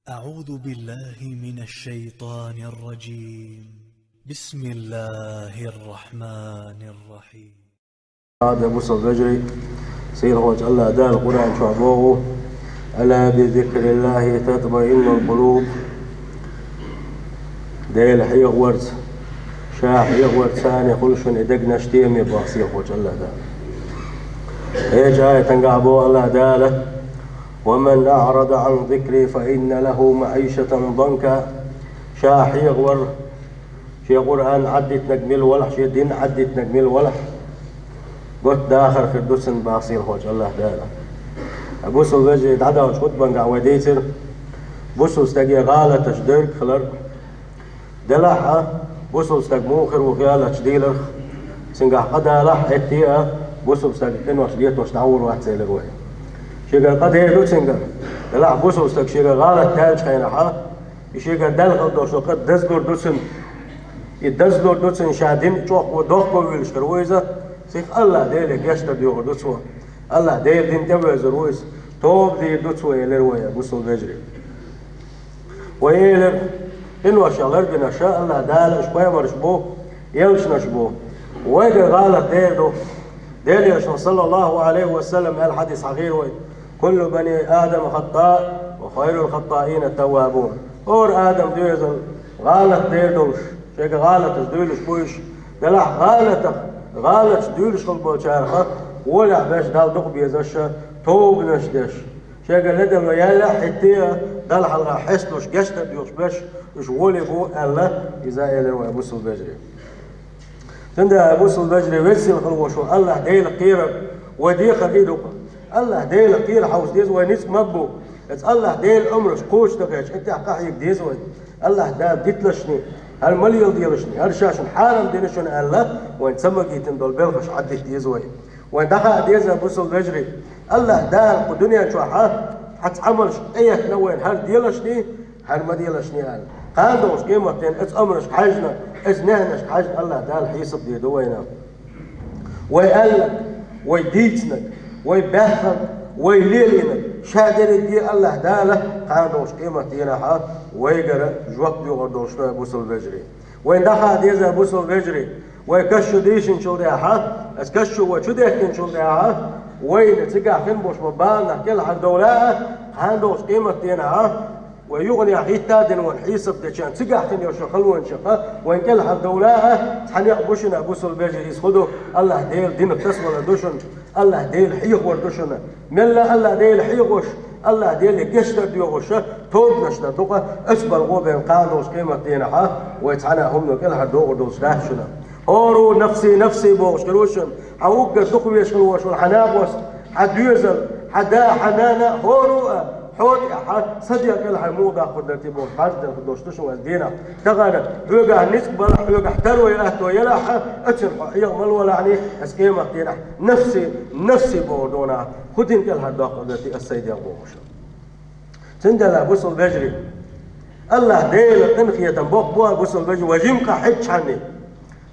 أعوذ بالله من الشيطان الرجيم. بسم الله الرحمن الرحيم. هذا موسى الفجري سير هو الله دار القرآن شعبوه ألا بذكر الله تطمئن القلوب ديل حيغ ورد شاح حيغ ورد ثاني كل شن إدق نشتيم يبغى سير هو الله دار إيش آية تنقعبوه الله داره ومن أعرض عن ذكري فإن له معيشة ضنكا شاح حيغ ورد شي قرآن عدت نجمل ولح شي دين عدت نجمل ولح قلت داخل في الدسن باصير هوج الله دالا أبوسو الوجه دعدا وش قد بنقع وديتر بوسو استقي غالة تشدرك خلر دلحة بوسو استق موخر وغالة تشديلر سنقع قدا لح اتيا بوسو استق انوش ديت وش تعور واحد سيلر وين شيقا قد هيدو سنقع دلح بوسو استق شيقا غالة تاج خينحا شيقا دلخل دوشو قد دزلور دسن يدزلور دسن شادين چوخ ودوخ ويل شرويزة سيخ الله ديلك يشتر ديوغ دوتسوا الله ديل دين تبوز رويس توب دي دوتسوا يلرويا بوسو الفجري ويلر إنو شغل بنا شاء الله دال شوية مرشبو يلش نشبو ويقر غالة ديردو ديل يشن صلى الله عليه وسلم الحديث صغير وي كل بني آدم خطاء وخير الخطائين التوابون اور آدم ديزل غالة ديردولش شيك غالة تزدويلش بويش دلح غالة ديولش خلبو شارخة ولا باش دال دق بيزش توب نشدش شيء لدم يلا حتى دال حلقة حسلوش قشت بيوش باش وش ولي بو الله إذا إلى وأبوس البجري تند أبوس البجري ويسيل خلوا شو الله ديل قيرة ودي خبيدك الله ديل قيرة حوس ديز ونيس مبو الله ديل أمرش قوش تقيش أنت حقيق ديز وين الله دال ديتلشني هالمليون ديالشني هالشاشن حالم دينشون الله وين سمقيتن دول بلغش عدت ديزوي وين دخل ديزا بوسو الفجري الله دار الدنيا شو حتعملش ايه نوين هل ديالشني هل ما ديالشني قال دوش قيمتين اس امرش حاجنا اس نهنش حاجنا الله دار حيصب دي دوينا ويقلك ويديتنك ويبهفك ويليلينك شادر دي الله داله قال دوش قيمتين ويقرا جوق بيغر دوش بوسو الفجري وين دخل ديزا بوسو الفجري ويكشو ديشن شو ديها اسكشو وشو ديكن شو ديها وين تقع خن بوش مبالنا كل حد دولاء هاندوش قيمتين ويغني حيتا دين والحيصب ديشان تقع خن يوشو خلوان شقا وين كل حد دولاء حنيق بوشنا بوسو الفجري يسخدو الله ديل دين التسوى دوشن الله ديل حيق وردوشنا ملا الله ديل حيقوش الله ديل قشتر ديوغوش توب نشتا دوقا اسبر غوبين قادوش قيمتين ويتعنا هم كل حد دوغ دوش داشنا هورو نفسي بوش كروشن حوق دقوي يشكلوش والحنابوس حد يزل حدا حنانا هورو حوت صديق الحموضة قدرتي بوش حد دوش تشو دينا تغنى يوقع نسبة يوقع احتلوا يلحتوا يلح اتشرح يغمل ولا يعني اسكيمة دينا نفسي بودونا خدين كل حد قدرتي السيد يغبوش تندل بوصل بجري الله ديل انخية بوق بوا بوصل بجري وجيمك حج عني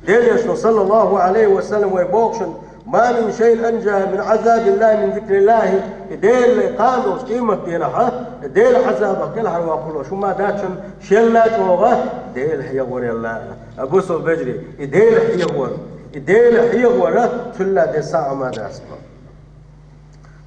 ديل يشنو صلى الله عليه وسلم ويبوكشن ما من شيء أنجى من عذاب الله من ذكر الله ديل قالوا قيمة دينها ديل عذابك كلها وقولوا شو ما داتشن شلات وغا ديل حيغور الله أبوس البجري ديل حيغور تلا دي ساعة ما داسبا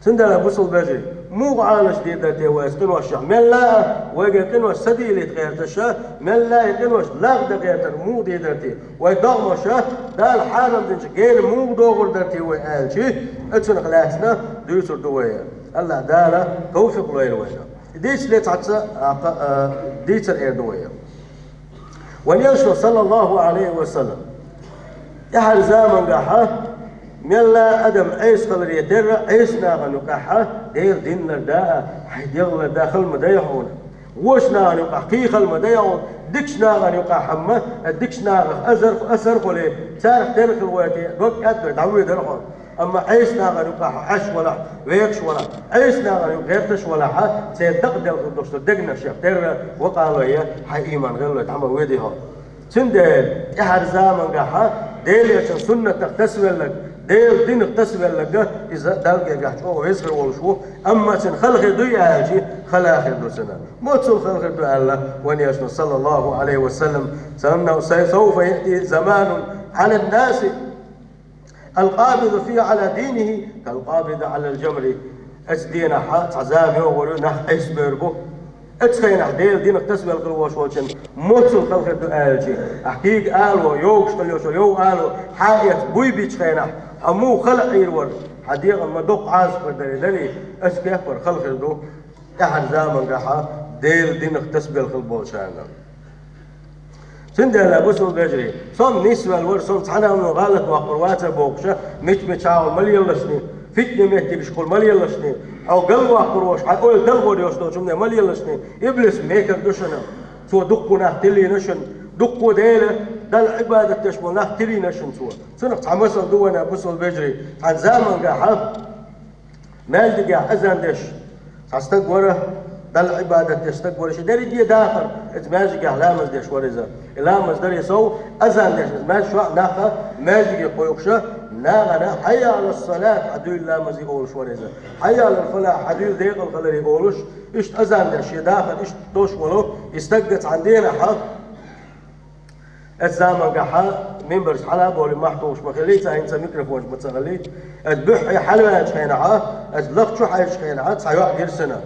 تندل أبوس البجري مو عالش ديدتي ويسقنوا الشح من لا ويقنوا السديل يتغير تشا من لا يقنوا لاغ دغير مو ديدتي ويدغموا شا دال حالم دنش غير مو دوغر درتي ويالشي اتسن خلاصنا دوسر دويا الله دالا توفيق لويل وينا ديش لي تعصى ديتر اير دويا وليشو صلى الله عليه وسلم يحر زمن قحا ملا أدم عيس خلر يتر عيسنا غنقحة دير ديننا داء حيديغنا داخل مدايحون وشنا غنقح قيخ المدايحون دكشنا غنقح حما دكشنا أسر خلي تارخ تارخ الواتي دوك أدر دعوي درخون أما عيسنا غنقح عش ولا ويكش ولا عيسنا غنقرتش ولا حا سيدق دل قدوش دقنا الشيخ تر وقالوا يا حي إيمان غلو يتعمل ويديها تندل إحر زامن قحة ديل يشن سنة تغتسل لك ديل دين اقتسب لك إذا دلقي قحشو ويسخر والشو أما سن خلق دوي آجي خلاخر دو سنة موتسو خلق دو الله ونيشن صلى الله عليه وسلم سألنا سوف يأتي زمان على الناس القابض فيه على دينه كالقابض على الجمر أسدينا حات عزامي ورنا إسبر بو أتخين أحديل دين اقتسب القلوش والشن موتسو خلق دو آجي أحكيك آلو يوكش قليوشو يو آلو حاية بوي بيتش أمو خلق يرور حديق أما دوق عازق دلي أسكيه پر خلق دو أحد زامن قحا ديل دين اقتسب القلوش سند لا بسوا بجري صم نسوى الور صم صحنا من غلط وقروات بوقشة مش عاول مليون لشني فتنة مهتي بشكل مليون لشني أو قلب وقروش حقول دلغور يوصلوا شمنا مليون لشني إبليس ميكر دشنا سو دقوا نحتلي نشن دقوا ديله دل عبادة تشمل نحتلي نشن سنق تعمسل دونا بسوا بجري عن زمان قاحب مال دقا حزن دش تستقوره دل عبادة تستقبل شيء داري دي داخل إتماجي كهلامز ديش ورزة إلامز داري سو أزان ديش إتماجي شو ناخا ماجي قيوكشة ناغنا حي على الصلاة حدو إلامز يقولش ورزة حي على الفلاح حدو ديق الغلر يقولش إشت أزان ديش داخل إشت توش ولو يستقت عندنا حق الزامن قحا منبرش حلا بولي محطوش مخليت هين ميكروفونش بتسغليت أتبحي حلوة شخينعا أتلق شو حي شخينعا تسعيوح غير سنة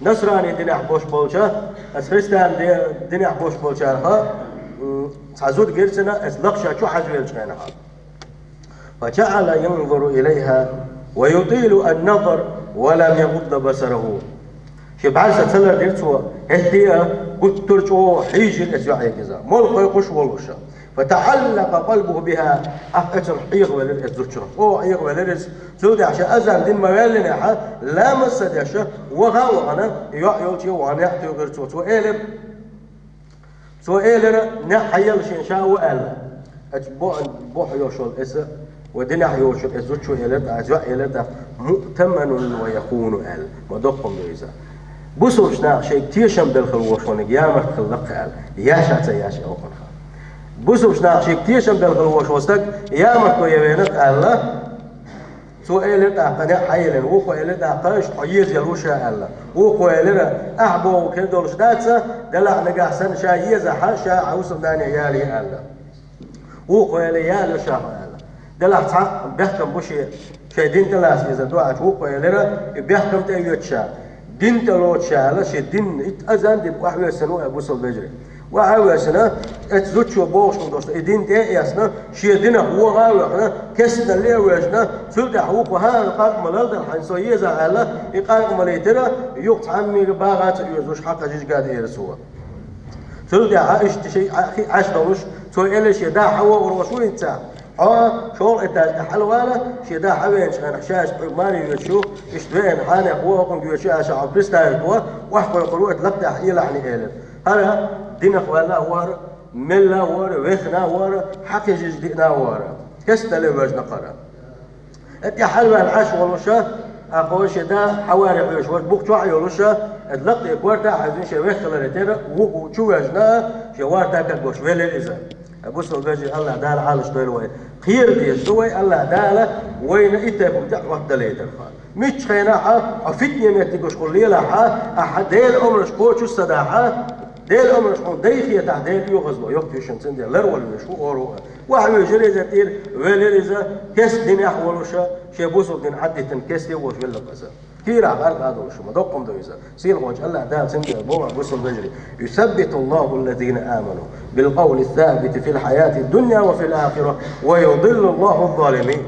نصراني دنيا حبوش بولشة أسخريستان دنيا حبوش بولشة ها تعزود غير سنة أتلقشة شو حجويل شخينعا فجعل ينظر إليها ويطيل النظر ولم يغض بصره شبعال ستسلر ديرتوا هدية قلت ترجعوا حيجي الأسبوع كذا ملقى يقش والوشة فتعلق قلبه بها أفأتر حيغ ولرئيس ذكرة أو حيغ ولرئيس سودي عشان أزل دين موالنا حا لا مسد يشا وغا وغنا يعيوتي وغنا يحتي غيرتوا سؤالنا نحيل شنشاء وقال بوح يوشل إسا ودنا يوشل إزوتشو إلت أزوع إلت مؤتمن ويكون قال ما دقم بيزا بصوش ناق شيء كتير شم بالخلوشون قيامة خلق قال ياشا تياشا أوقن بصوش ناق شيء كتير شم بالخلوش وستك قيامة ويبينك الله سؤالت أقنع حيلن وقوالت أقاش حيز يلوشا الله وقوالت أحبو وكندولش داتسا دلع نقع سن شايزة حاشا عوصم داني يالي الله وقوالي يالي شاها الله دلع تعق بيحكم بوشي شي دين تلاس إذا دوعت وقوالت بيحكم تأيوت شا دين تلوت شا شي دين اتأذن دي بوحوية سنوة بوصل بجري وعاوي سنة اتزوجوا بوش ندوش إدين تأيسنا شي دينا هو غاوي كسنا اللي وجنا سلطة حقوق وهذا قاق ملالد الحنسوية زعلا يقاق مليتنا يوقت عمي باغات يوزوش حقا جيج قاد إيرسوا سلطة عايش شيء عاش دوش سوى إلي شي دا حوا وروشو انتا شغل إتاج حلوانا شي دا حوين شغان حشاش ماني يوشو اشتوين حاني أخوة وقم يوشو عشان بريستا يدوا وحقوا يقولوا اتلقت أحيلا عني إيلن هذا دين أخوانا وار ملا وار ويخنا وار حق جدينا وار كستلي وجنا قرا أتي حلوة العش والوشة أقوش دا حواري عيش وبوك شو عيولوشة اتلقي كورتا عايزين شيء ويخلا رتيرا وشو وجنا شوارتا كبوش ويل الإزا أبوس الباجي الله دال عالش دويل وين خير دي الزوي الله دال وين إتاكم دعوة دليل الخال مش خيناها عفتني ميتيكوش كلية لها أحد ديل أمرش كوتشو السداحة ديل أمرش كون ديخية تحديل يغزبو يوقتي شمسين ديل لر ولا شو أورو وحوي جريزة تير وليزة كس دين أحولوشا شيبوسو دين حد تنكس يوش ولا قصة كيرا غرق هذا وشو ما دقم دويزة سيل وجه الله دال سندي بوما بوسل بجري يثبت الله الذين آمنوا بالقول الثابت في الحياة الدنيا وفي الآخرة ويضل الله الظالمين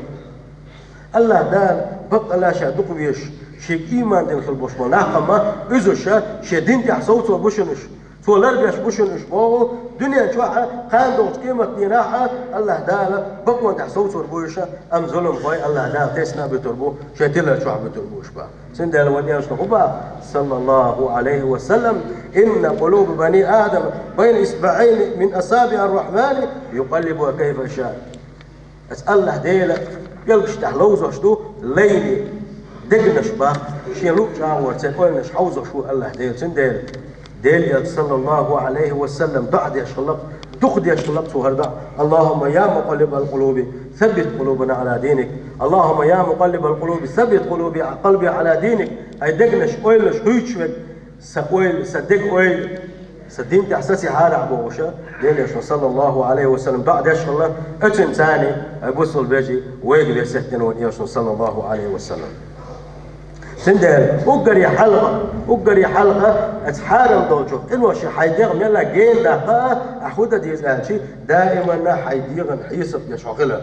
الله دال بقى لا شا دقبيش شيء إيمان دين خلبوش ما نحكمه إذا شيء دين تحصوت وبوشنش سولار بيش بوشنش بوه دنيا شوحة قان دوت قيمة ديناحة الله دال بقى تحصوت وبوشة أم ظلم خوي الله دال تسنا بتربو شيء تلا شوح بتربوش بقى سند الوديان شنقبا صلى الله عليه وسلم إن قلوب بني آدم بين إصبعين من أصابع الرحمن يقلبها كيف شاء أسأل الله ديلك يلقش تحلوزه شدو ليلي دقنش با شيلوك شاور تقولنش حوزه شو الله ديل سنديل ديل صلى الله عليه وسلم ضعد يشلق تقضي أشغلت هردا اللهم يا مقلب القلوب ثبت قلوبنا على دينك اللهم يا مقلب القلوب ثبت قلبي على دينك أي دقنش أويلش هيتشوك سأويل صدق أويل صدقني إحساسي حالة عبوشة ليش صلى الله عليه وسلم بعد إيش الله أجن ثاني أبوصل بيجي ويجي يسكتن ونيش صلى الله عليه وسلم سندال أقري حلقة أتحارم دوجو إنه شي حيديغ يلا جين ده أخوده ديز شيء دائما حيديغ حيسب يشغله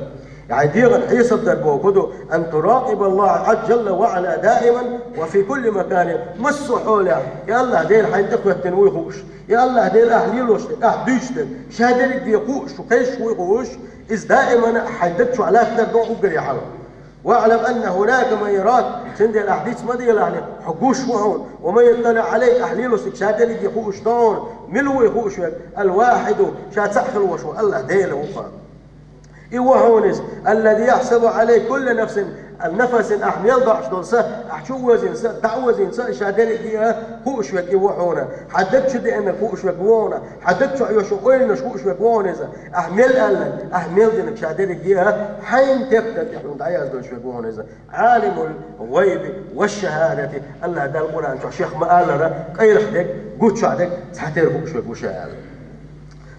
حيديغ حيسب دربو كدو أن تراقب الله عز جل وعلا دائما وفي كل مكان مس حوله يا الله ديل حيديغ يتنوي خوش يا الله ديل أهليلوش أهديشتن شهادلك دي خوش وكيش خوش إذ دائما حيديغ شو علاك دردو أقري حلقة واعلم أن هناك من يراك سند الأحاديث ما دي عليك حقوش وعون ومن يطلع عليك أحليله سكشات لك يخوش طون ملو يخوش الواحد شات سحر وشو الله ديله وفا إيوهونس الذي يحسب عليه كل نفس النفس أحمل ضعش دولسة أحشوزين سا دعوزين سا شادلك ديها خوش وك إيوهونا حدد شو دي أنك خوش وك وونا حدد شو عيوشو قوينش خوش وك وونيزا أحمل ألن أحمل دينك شادلك ديها حين تبتد يحلون دعياز دولش وك وونيزا عالم الغيب والشهادة الله دا القرآن شو شيخ مآلنا قيرخ ديك قوت شعدك تحتير خوش وك وشهادة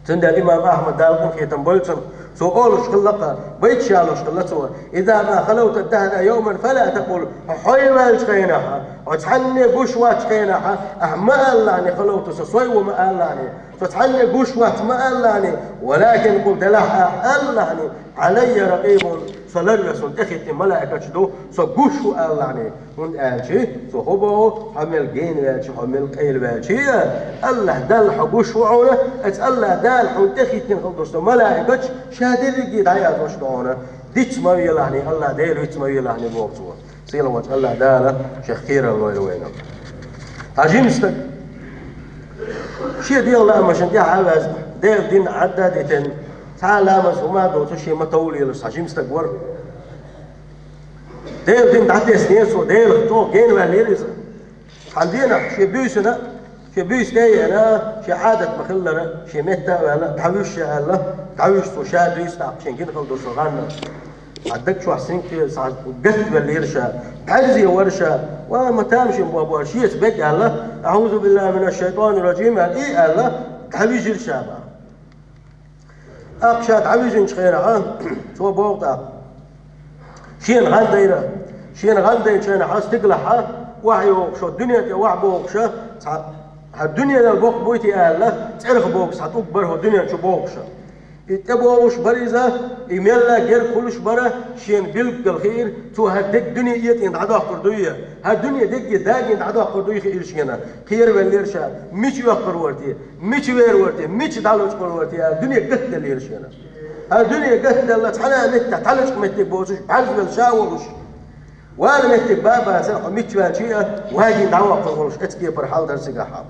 تند الإمام أحمد دالقون في تنبولتن سؤالش خلقه بيت شالوش خلصه إذا ما خلوت الدهر يوما فلا تقول حيوال شقينها وتحني قشوات شقينها ما ألاني خلوت سصوي وما ألاني فتحني قشوات ما ألاني ولكن قلت لها ألاني علي رقيب سلرسون أخيتي ملائكة شدو سقشو ألاني من أنشي سهبو حمل جين والشي حمل قيل والشي الله دل حقوش وعونه الله دل حون أخيتي خلصو ملائكة شهادة جيد عيات وشدونه ديت ما يلعني الله ديل ويت ما يلعني بوقتها سيلا وجه الله داله شيخ خير الله يلوينه عجيمستك شيء دي الله ما شنتي عاوز ديل دين عدادتن تعال مس وما دوتو شيء ما تولي لس عجيمستك ور ديل دين تعطي سنيسو ديل تو جين والليز عندنا شيء بيسنا شيء بيس دي انا شيء عادة مخلنا شيء متى ولا تعويش الله تعويش وشاد يستع عشان كده خلدو صغارنا عدك شو حسين كده ساعات قد باليرشا حجزي ورشا وما تمشي بابو شيء سبق الله اعوذ بالله من الشيطان الرجيم اي الله تعويج الشابه اقشات تعويج خير سو بوقتا شين غنديره شين غندين شين حاس تقلح وحيو شو الدنيا وحبو شا الدنيا البوق بويتي الله تعرف بوق ساعات اكبر الدنيا شو بوق شا يتبوش بريزة إيميلا غير كلش برا شين بيلك الخير تو هدك دنيا يتين عدا قردوية هالدنيا دك داقين عدا قردوية خير شينا خير والليرشا مش يقر ورتي مش وير ورتي مش دالوش قر ورتي الدنيا قد الليرشينا الدنيا قد الله تعالى نت تعالش متك بوسش بعز بالشاورش وانا متك بابا سرح مش واشيا وهاجي دعوة قرش اتكي برحال درسقها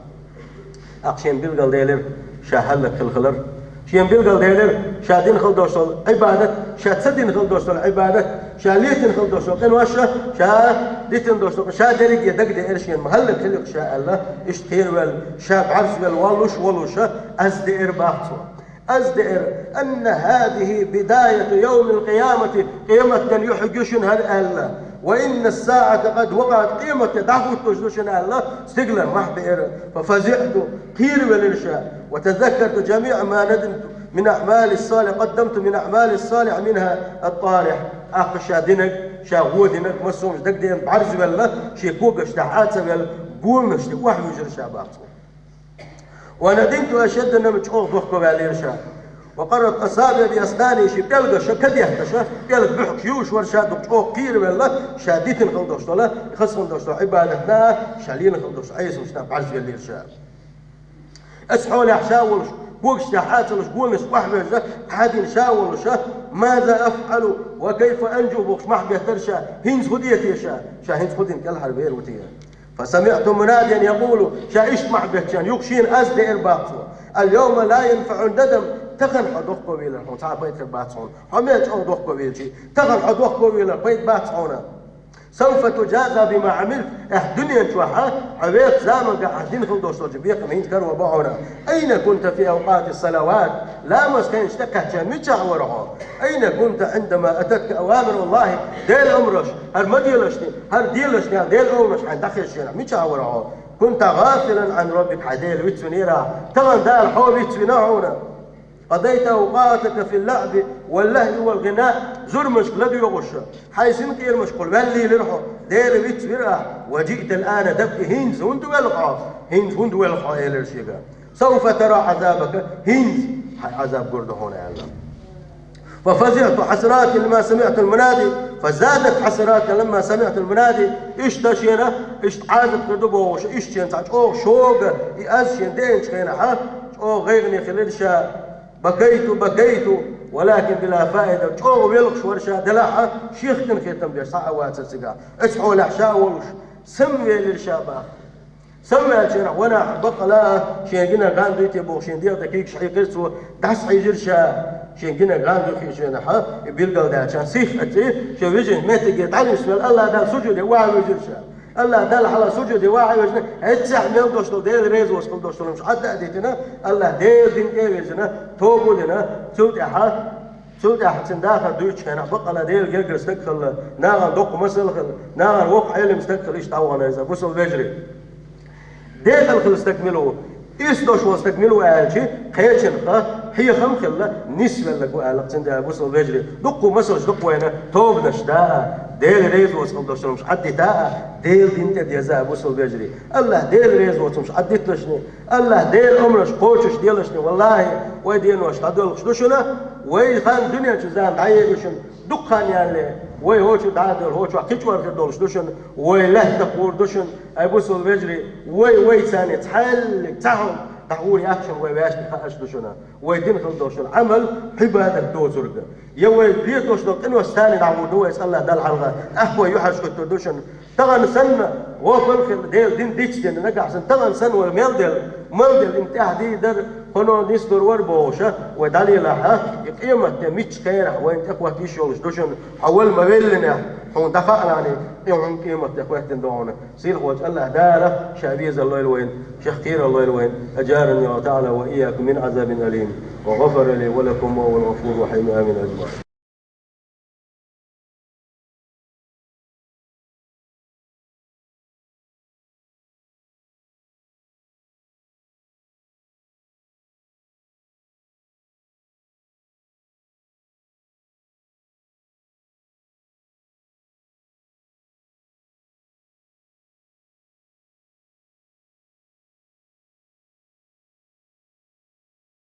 أقشين بيلقى ديلر شاهلك الخلر شيء بيلقى ديلر شادين خل دوسل عبادة شاتسدين خل دوسل عبادة شاليتين خل دوسل قنواشة شاديتين دوسل شادريق يدق دير شيء محل خلق شاء الله اشتير وال شاب عرس والولوش أزدئر باقصو أزدئر أن هذه بداية يوم القيامة قيمة يحجوشن هالألا وإن الساعة قد وقعت قيمة دعوة تجدوشن الله استقلا محبئر ففزعت قير والإرشاء وتذكرت جميع ما ندمت من أعمال الصالح قدمت من أعمال الصالح منها الطالح أخشى دينك شاغو دينك مسومش دك دين بعرز بالله شيكوك اشتحات بال قوم اشتك واحد يجر شاباته وندمت أشد نمج ضحكوا بالإرشاء وقرت أصابع بأسناني شي بلغ شكد يحتشا بلغ بحك يوش ورشاد بحق قير بالله شاديتن خلدوش طلا خصم دوش عبادتنا شالين خلدوش عيس مش بعرز بالإرشاء اسحول يحشاولش بوكش تحاتلش قولنش وحبش حادين شاولش ماذا أفعل وكيف أنجو بوكش محبه ترشا هينز خديتي يشا شا هينز خدين كالحربير وتيا فسمعت مناديا يقول شايش محبه كان يكشين أزد إرباطه اليوم لا ينفع الندم تغن حدوخ قويلة وتعال بيت الباتعون حميت أو دوخ قويلة تغن حدوخ قويلة بيت باتعونا سوف تجازى بما عملت. الدنيا شوحة عبيت زامن قاعدين خل دوستو جبيق مين كروا بعونا. أين كنت في أوقات الصلوات؟ لا مسكين اشتكى جميع ورعه. أين كنت عندما أتتك أوامر الله؟ ديل أمرش هالمديلشني هالديلشني ديل أمرش عن داخل شيء ميتش ورعه. كنت غافلا عن ربك حديل ويتسونيرا طبعا ده الحوب يتسوناهونا. قضيت أوقاتك في اللعب واللهو والغناء زر مشكلة يغش حيث انت المشكل بلي لرحو دير بيت برا وجئت الآن تبكي هينز وانت والقع إلى الشيقة. سوف ترى عذابك هينز عذاب قرد هنا يا الله. ففزعت حسرات لما سمعت المنادي فزادت حسرات لما سمعت المنادي اشتشينا عازت قردبوش اشتين تعج شوق يأزشين دين شخينا حا غيرني خلالشا بكيت ولكن بلا فائدة ويلقش ورشا دلاحة شيخ كن بيش صعوات السقا اسحوا لحشاء ولش سمي للشابة سمي الشيخ وانا بقلا شينجنا غاندو يتبو شين دير دكيك شحي قرسو دحس حيجرشا شينجنا غاندو خي شينا حا بيلقاو داشا سيف اتي شو ويجن ميتي تعلم اسم الله دا سجود واعي ويجرشا الله دال على سجود واعي وجنا اتسح ميل دوشتو ديل ريز وسكم دوشتو مش حتى اديتنا الله ديل دين ايوزنا توبو لنا سود احسن داخل دوتش هنا بقى ديل جرجر استكخل ناغن دوق مسل ناغن وقع علم استكخل ايش تعونا اذا بوصل بجري ديل الخل استكملوا إيش شو استكملوا أهلشي خيرشن هي خم خلا نسبة لقوا علاقتين ده بوصل بجري دقوا مسج دقوا هنا توب نشتاء ديل ريز وصل دوشنا مش حد تاء ديل دينت ديزا بوصل بجري الله ديل ريز وصل مش حد تلشني الله ديل عمرش قوتش ديلشني والله ويدين وش تدل شدوشنا ويخان دنيا جزان عيبشن دقان يعني وي هوش دادل هوش وحكيش ورد دولش دوشن وي له تقور دوشن أي بوصل بجري وي ثاني تحل تهم تقول أكشن وي باش تخاش دوشنا وي دين خل دوشن عمل حبادة دوزرق يوي بيت دوش دوك إنه الثاني دعود هو يسأل الله دل حلقة أحوى يحش كنت دوشن تغن سنة وفلخ ديل دين ديتش دين نجح سن تغن سنة والميل ديل انتهى دي در هنا نصدر وربوشة ودليلها قيمة ميتش كيرح وين تقوى تيشولش دوشن حول ما بيننا حون دفعنا يعني يوم قيمة تقوى تندونا سير خوش الله دارة شعبيز الله الوين شخير الله الوين أجارني الله تعالى وإياكم من عذاب أليم وغفر لي ولكم وهو الغفور الرحيم آمين أجمعين.